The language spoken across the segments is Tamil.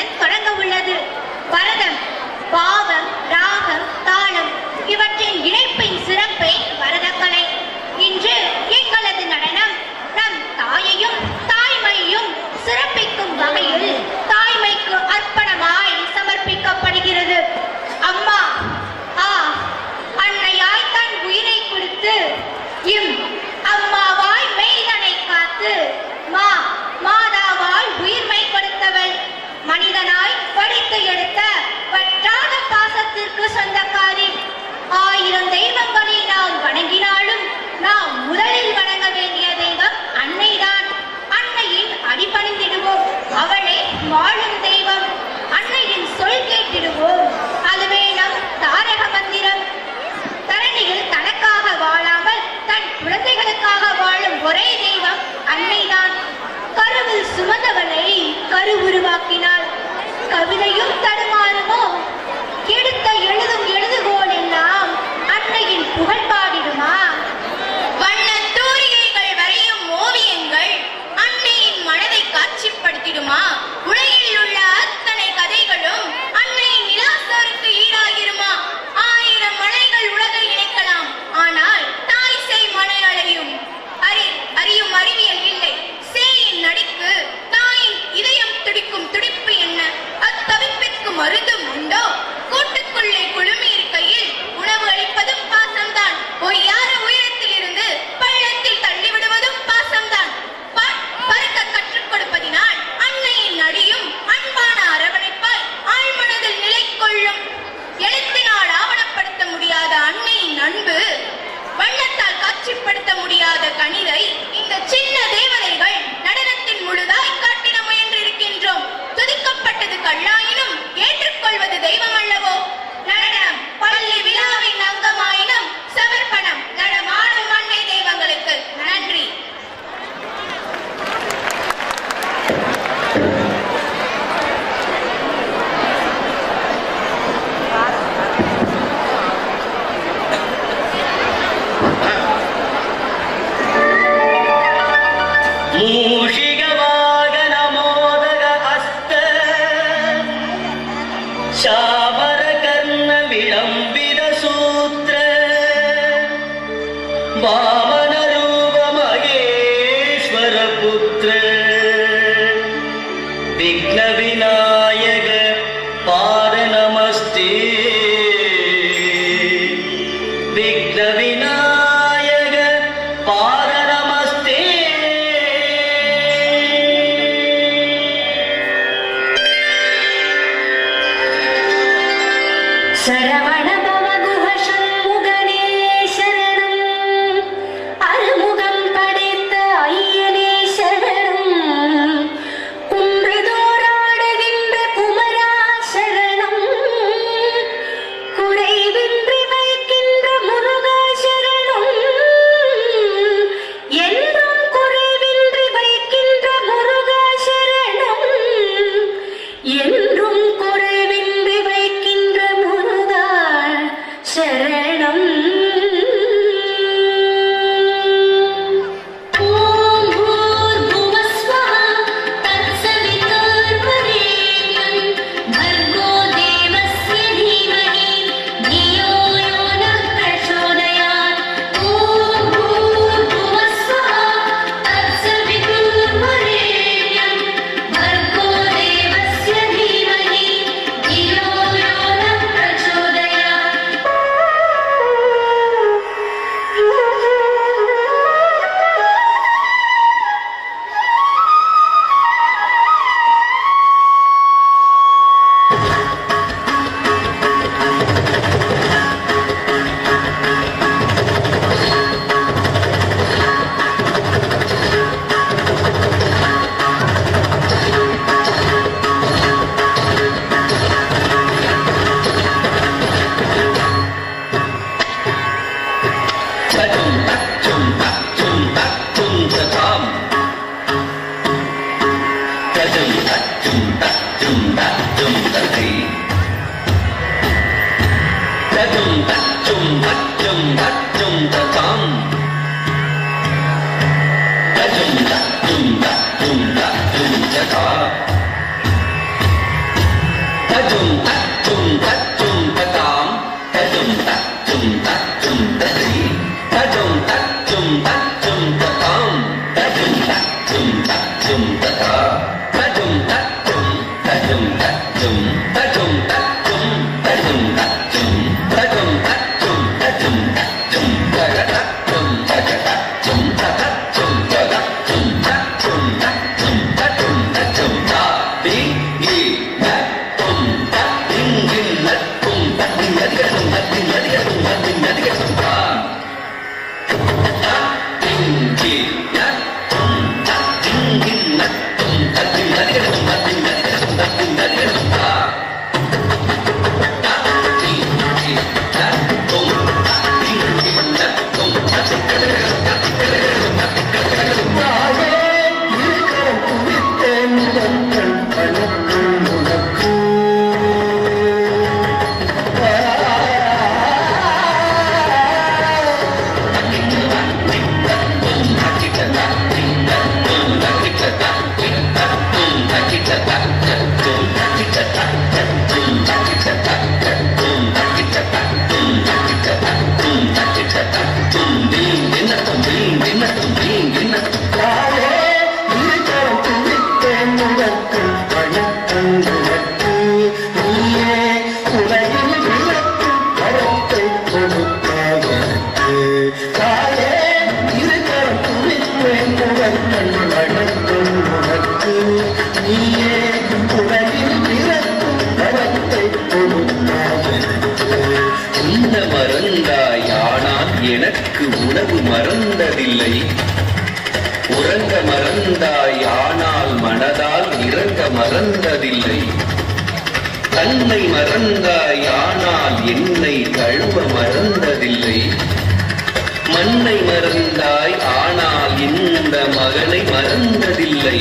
எழுத்துடன் தொடங்க உள்ளது. பரதம், பாவம், ராகம், தாளம் இவற்றின் இணைப்பின் சிறப்பே பரதக்கலை. இன்று எங்களது நடனம் நம் தாயையும் தாய்மையையும் சிறப்பிக்கும் வகையில் தாய்மைக்கு அர்ப்பணமாய் சமர்ப்பிக்கப்படுகிறது. அம்மா அன்னையாய் தன் உயிரை கொடுத்து அம்மாவாய் மெய்தனை காத்து மாதாவாய் உயிர்மை கொடுத்தவள். மனிதனாய் படித்து எடுத்த வற்றாத பாசத்திற்கு சொந்தக்காரி. 1000 தெய்வங்களை நாம் வணங்கினாலும் நாம் முதலில் வணங்க வேண்டிய தெய்வம் அன்னைதான். அன்னையின் அடிபணிந்திடுவோம், அவளே வாழும் தெய்வம். அன்னையின் சொல் கேட்டிடுவோம், அதுவே நம் தாரக மந்திரம். தரணியில் தனக்காக வாழாமல் தன் குழந்தைகளுக்காக வாழும் ஒரே தெய்வம் அன்னைதான். கருவில் சுமந்தவளை கரு உருவாக்கினாள். கவிதையும் தடுமாறுமோ, எடுத்த எழுதும் எழுதுகோள் எல்லாம் அன்னையின் புகழ் பாடிடுமா? வண்ண தூரிகைகள் வரையும் ஓவியங்கள் அன்னையின் மனதை காட்சிப்படுத்திடுமா? உலகில் உள்ள அத்தனை கதைகளும் அன்னையின் நிலாசோருக்கு ஈடாகிருமா? 1000 மலைகள் உலகை இணைக்கலாம், ஆனால் தாய் செய் மனை அறியும் அறிவியல் இல்லை. சேயின் நடிக்கு தாயின் இதயம் துடிக்கும் துடிப்பு என்ன? அத்தவிப்பிற்கு மருந்தும் உண்டோ? கூட்டுக்குள்ளே குழுமி இருக்கையில் உணவு அளிப்பதும் பாசம்தான். பொய்யார உயரத்தில் இருந்து பள்ளத்தில் தள்ளிவிடுவதும் பாசம்தான். பறக்க கற்றுக் கொடுப்பதினால் அன்னையின் அடியும் அன்பான அரவணைப்பாய் ஆழ்மனதில் நிலை கொள்ளும். எழுத்தினால் ஆவணப்படுத்த முடியாத அன்னையின் அன்பு, வண்ணத்தால் காட்சிப்படுத்த முடியாத கனிதை இந்த சின்ன தேவதைகள் நடனத்தின் முழுதாய் காட்டிட முயன்றிருக்கின்றோம். துதிக்கப்பட்டது கல்லாயினும் ஏற்றுக்கொள்வது தெய்வம் அல்லவோ? நடனம் பள்ளி விழாவின் அங்கமாயினும் சமர்ப்பணம் நடமாடும் அன்னை தெய்வங்களுக்கு. நன்றி. தாயே இருக்கிற துணிப்பேன் முதற்கண் வணக்கம் உனக்கு நீயே உலகில் பிறக்கும் வரத்தை கொடுத்தாய் உண்ண மறந்தாய் ஆனால் எனக்கு உணவு மறந்ததில்லை உறங்க மறந்தாய் ஆனால் மனதால் இறங்க மறந்ததில்லை தன்னை மறந்தாய் ஆனால் என்னை தழுவ மறந்ததில்லை மண்ணை மறந்தாய் ஆனால் இந்த மகனை மறந்ததில்லை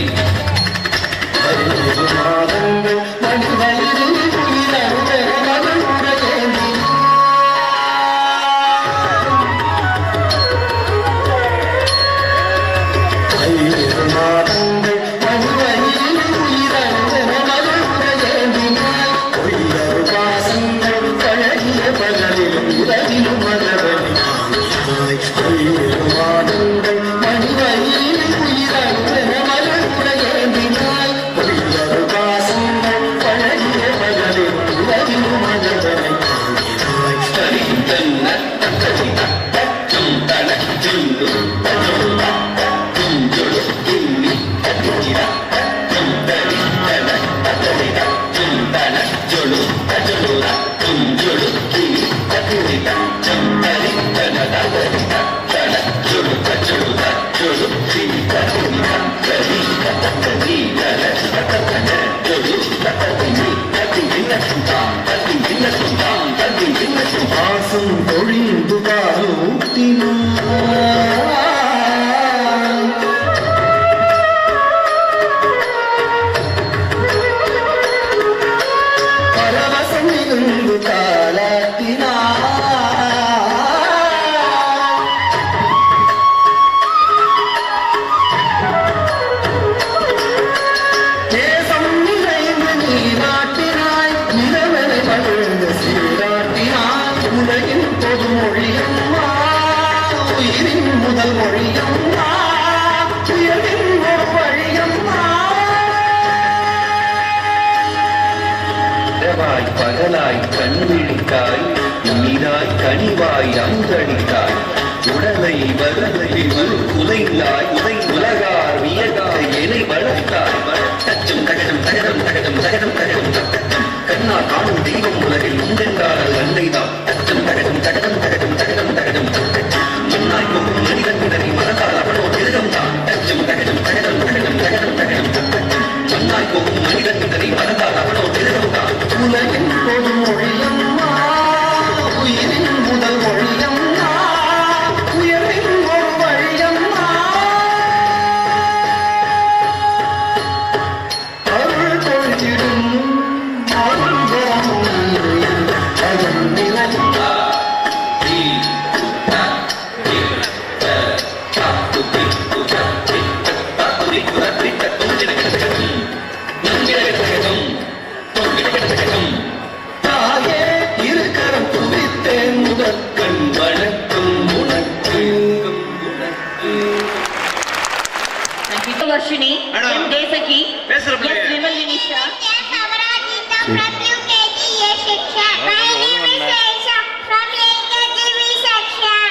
பொழிந்து பரவசம் மிகுந்து காலாத்தினார் தேசம் நிறைந்து நீராட்டினாய் இரவனை மகிழ்ந்து சீராட்டினாய் உலகின் பொது மொழியம்மா உயிரின் முதல் மொழியம்மா உயர்வின் ஒரு வழியம்மா இரவாய் பகலாய் கண்விழித்தாய் நீராய் கனிவாய் அங்கடித்தாய் உடலை வலதை உதைந்தாய் உதை உலகார் வியகாய் என்னை வளர்த்தாய் தச்சும் தகடம் தகடம் தகடம் தகடம் தகடம் தத்தம் கண்ணால் காணும் தெய்வம் உலகில் உண்டென்றால் அன்னைதான் தச்சும் தகடம் தகடம் தகடம் தகடம் தகடம் மண்ணாய் போகும் மனிதன் உடனே மனதால் அவனோ திருடம் தான் தச்சும் தகடம் தகடம் தகடம் தகடம் தகடம் மண்ணாய் போகும் மனிதன் உடனே மனதால் அவனோ திருடம் தான் உலகின் பொது மொழியம்மா உயிரின் முதல் மொழியம்மா உயர்வின் ஒரு வழியம்மா அருள் கொள்கிடும் அதன் நிலந்தா தாயே இருக்கரம் துதித்தேன் முதற்கண் வணக்கம் உனக்கு Varshini, Madam. M. Desaki, பேசுற S. பிள்ளைய. Vimal Vinisha. Yes, Amarajita from UKG section. My name is Aisha from AKGV section.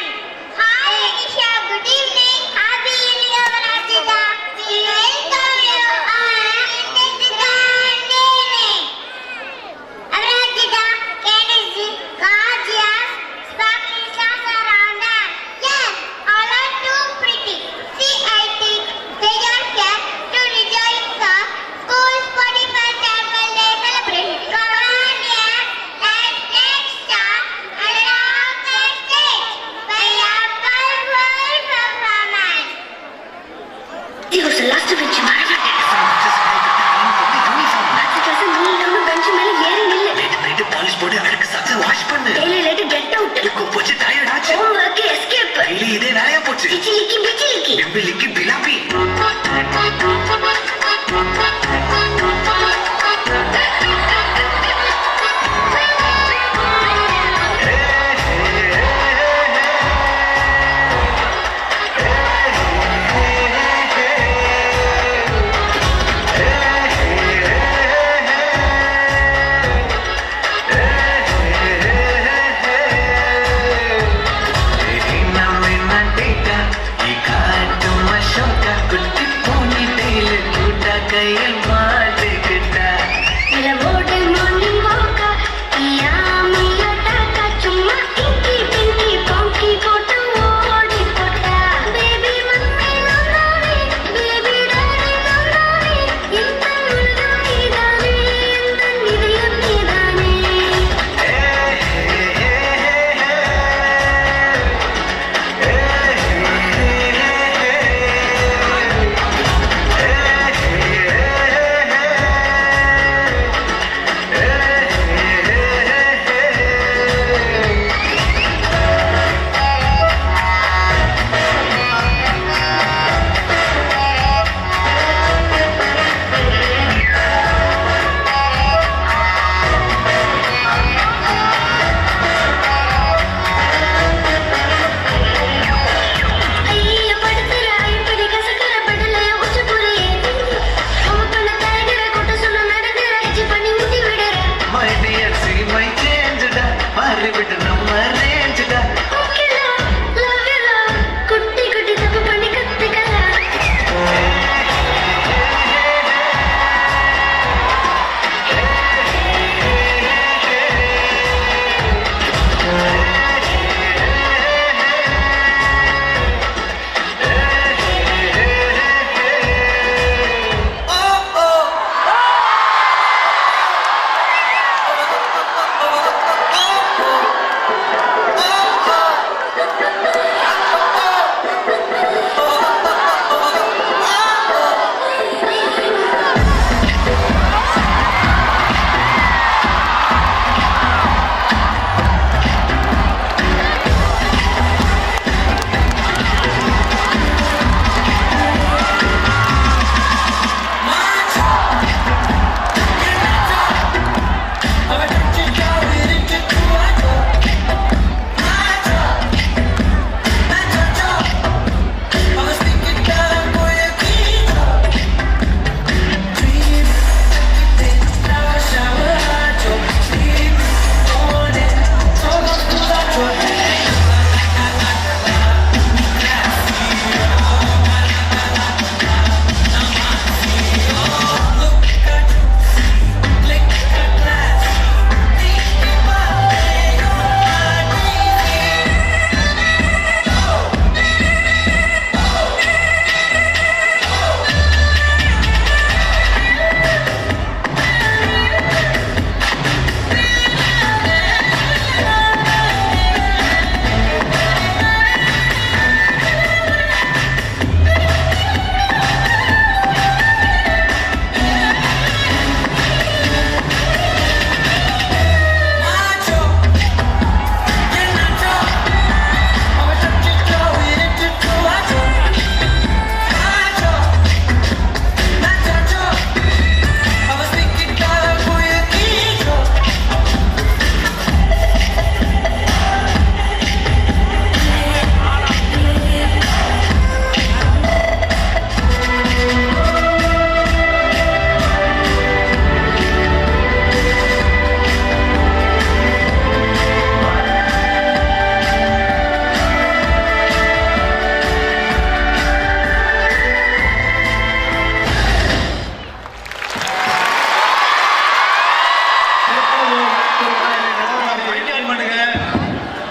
Hi, Anisha. Good evening. Happy evening, Amarajita. We welcome you all into the evening. Amarajita, can you see gorgeous, sparkling stars around us? Yes, all are too pretty. See, I think they are here to rejoice the school's 41st annual day celebration. Come on, dear. Let's start and rock the stage by our colorful performance. Dios, the last of it, Jimara. நீ பெஞ்ச் மேல ஏறி நில்லு. பாலிஷ் போட்டு அழுக்கு சாக்ஸ வாஷ் பண்ணு Daily let it get out. தூக்கம் போச்சு டயர்ட் ஆச்சு Homework escape. டெய்லி இதே வேலையா போச்சு பிச்சிலிக்கி பிச்சிலிக்கி. பிம்பிலிக்கு பிலாப்பி கையில் மாட்டுக்கிட்டா நிலவோடு morning walk யாமையாட்டா சும்மா இங்கி பிங்கி பாங்கி போட்டு ஓடி போட்டா பேபி மம்மி நானே பேபி டாடி நானே இந்த உலகம் நீதானே இந்த இதயம் நீதானே ஐயா படுத்துற ஐம்படி கசக்கற படலைய உச்ச புறையே அவ பண்ண தரகற கொட்ட சொன்ன நடக்கிற இச்சி பண்ணி ஊட்டி விடுற My dear, see my change da மாறிவிட்டு நம்ம range da ஓகேலா லவ்லா குட்டி குட்டி தப்பு பண்ணி கத்துக்கலாம்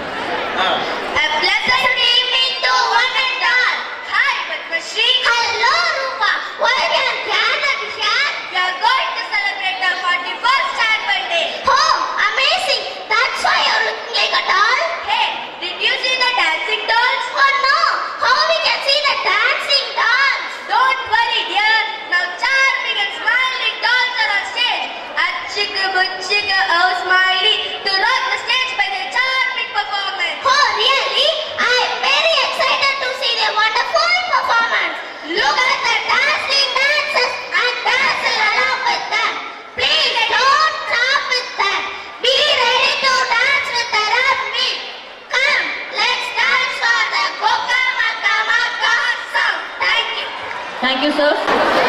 A pleasant evening to one and all. Hi, Padmashri. Hello, Rupa. What are you planning, Kishore? We are going to celebrate our 41st annual day. Oh, amazing. That's why you're looking like a doll. Hey, did you see the dancing dolls? Oh no, how we can see the dancing dolls? Don't worry, dear. Now charming and smiling dolls are on stage. Achika Butchika, oh smiley, to rock the stage by their charming performance. Oh really? I'm very excited to see their wonderful performance. Look at the dancing dancers and dancing along with them. Please don't stop with them. Be ready to dance with the Rambi. Come, let's dance for the Goka Maka Maka song. Thank you. Thank you, sir.